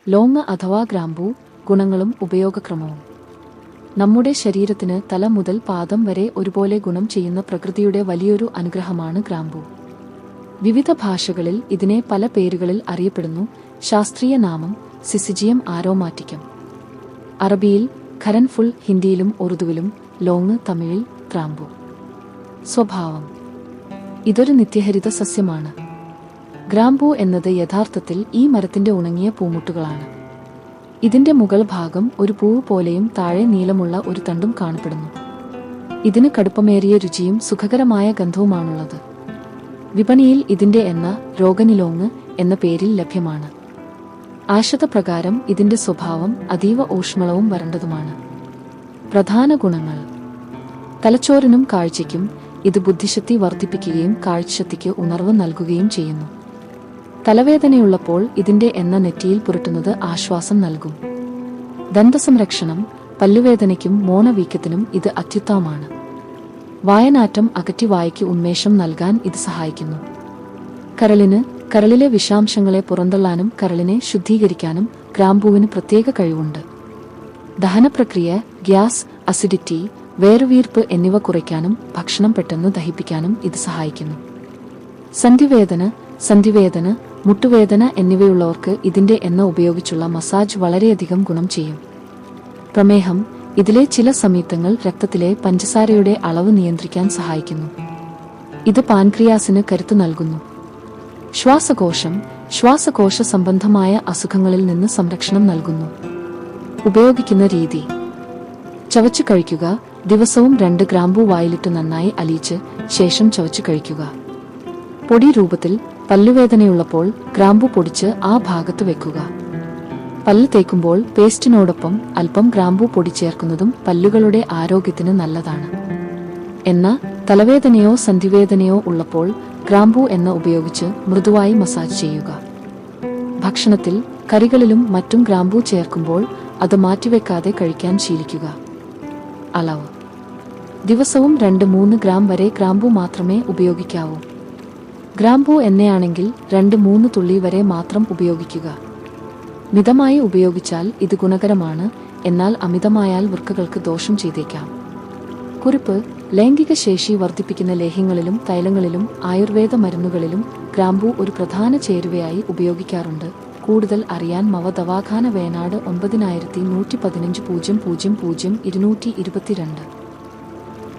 Long അഥവാ ഗ്രാമ്പൂ, ഗുണങ്ങളും ഉപയോഗക്രമവും. നമ്മുടെ ശരീരത്തിന് തല മുതൽ പാദം വരെ ഒരുപോലെ ഗുണം ചെയ്യുന്ന പ്രകൃതിയുടെ വലിയൊരു അനുഗ്രഹമാണ് ഗ്രാമ്പൂ. വിവിധ ഭാഷകളിൽ ഇതിനെ പല പേരുകളിൽ അറിയപ്പെടുന്നു. ശാസ്ത്രീയ നാമം സിസിജിയം ആരോമാറ്റിക്കം. അറബിയിൽ ഖരൻഫുൾ, ഹിന്ദിയിലും ഉറുദുവിലും ലോങ്, തമിഴിൽ ഗ്രാമ്പൂ. സ്വഭാവം: ഇതൊരു നിത്യഹരിത സസ്യമാണ്. ഗ്രാമ്പൂ എന്നത് യഥാർത്ഥത്തിൽ ഈ മരത്തിന്റെ ഉണങ്ങിയ പൂമുട്ടുകളാണ്. ഇതിന്റെ മുകൾ ഭാഗം ഒരു പൂവ് പോലെയും താഴെ നീളമുള്ള ഒരു തണ്ടും കാണപ്പെടുന്നു. ഇതിന് കടുപ്പമേറിയ രുചിയും സുഖകരമായ ഗന്ധവുമാണുള്ളത്. വിപണിയിൽ ഇതിന്റെ എണ്ണ രോഗനിലോങ് എന്ന പേരിൽ ലഭ്യമാണ്. ആശയപ്രകാരം ഇതിന്റെ സ്വഭാവം അതീവ ഊഷ്മളവും വരണ്ടതുമാണ്. പ്രധാന ഗുണങ്ങൾ: തലച്ചോറിനും കാഴ്ചയ്ക്കും ഇത് ബുദ്ധിശക്തി വർദ്ധിപ്പിക്കുകയും കാഴ്ചശക്തിക്ക് ഉണർവ് നൽകുകയും ചെയ്യുന്നു. തലവേദനയുള്ളപ്പോൾ ഇതിന്റെ എണ്ണ നെറ്റിയിൽ പുരട്ടുന്നത് ആശ്വാസം നൽകും. ദന്തസംരക്ഷണം: പല്ലുവേദനയ്ക്കും മോണവീക്കത്തിനും ഇത് അത്യുത്തമമാണ്. വായനാറ്റം അകറ്റി വായ്ക്ക് ഉന്മേഷം നൽകാൻ ഇത് സഹായിക്കുന്നു. കരളിലെ വിഷാംശങ്ങളെ പുറന്തള്ളാനും കരളിനെ ശുദ്ധീകരിക്കാനും ഗ്രാമ്പൂവിന് പ്രത്യേക കഴിവുണ്ട്. ദഹനപ്രക്രിയ: ഗ്യാസ്, അസിഡിറ്റി, വേറുവീർപ്പ് എന്നിവ കുറയ്ക്കാനും ഭക്ഷണം പെട്ടെന്ന് ദഹിപ്പിക്കാനും ഇത് സഹായിക്കുന്നു. സന്ധിവേദന, മുട്ടുവേദന എന്നിവയുള്ളവർക്ക് ഇതിന്റെ എണ്ണ ഉപയോഗിച്ചുള്ള മസാജ് വളരെയധികം ഗുണം ചെയ്യും. പ്രമേഹം: ഇതിലെ ചില സംയുക്തങ്ങൾ രക്തത്തിലെ പഞ്ചസാരയുടെ അളവ് നിയന്ത്രിക്കാൻ സഹായിക്കുന്നു. ഇത് പാൻക്രിയാസിന് കരുത്ത് നൽകുന്നു. ശ്വാസകോശ സംബന്ധമായ അസുഖങ്ങളിൽ നിന്ന് സംരക്ഷണം നൽകുന്നു. ഉപയോഗിക്കുന്ന രീതി: ചവച്ചു കഴിക്കുക. ദിവസവും 2 ഗ്രാമ്പൂ വായിലിട്ട് നന്നായി അലിയിച്ച് ശേഷം ചവച്ചു കഴിക്കുക. പൊടി രൂപത്തിൽ: പല്ലുവേദനയുള്ളപ്പോൾ ഗ്രാമ്പൂ പൊടിച്ച് ആ ഭാഗത്ത് വെക്കുക. പല്ല് തേക്കുമ്പോൾ പേസ്റ്റിനോടൊപ്പം അല്പം ഗ്രാമ്പൂ പൊടി ചേർക്കുന്നതും പല്ലുകളുടെ ആരോഗ്യത്തിന് നല്ലതാണ്. തലവേദനയോ സന്ധിവേദനയോ ഉള്ളപ്പോൾ ഗ്രാമ്പൂ എണ്ണ ഉപയോഗിച്ച് മൃദുവായി മസാജ് ചെയ്യുക. ഭക്ഷണത്തിൽ കറികളിലും മറ്റും ഗ്രാമ്പൂ ചേർക്കുമ്പോൾ അത് മാറ്റിവെക്കാതെ കഴിക്കാൻ ശീലിക്കുക. അളവ്: ദിവസവും 2-3 ഗ്രാം വരെ ഗ്രാമ്പൂ മാത്രമേ ഉപയോഗിക്കാവൂ. ഗ്രാമ്പൂ എണ്ണയാണെങ്കിൽ 2-3 തുള്ളി വരെ മാത്രം ഉപയോഗിക്കുക. മിതമായി ഉപയോഗിച്ചാൽ ഇത് ഗുണകരമാണ്, എന്നാൽ അമിതമായാൽ വൃക്കകൾക്ക് ദോഷം ചെയ്തേക്കാം. കുറിപ്പ്: ലൈംഗിക ശേഷി വർദ്ധിപ്പിക്കുന്ന ലേഹ്യങ്ങളിലും തൈലങ്ങളിലും ആയുർവേദ മരുന്നുകളിലും ഗ്രാമ്പൂ ഒരു പ്രധാന ചേരുവയായി ഉപയോഗിക്കാറുണ്ട്. കൂടുതൽ അറിയാൻ ദവാഖാന വയനാട് 9115 00 222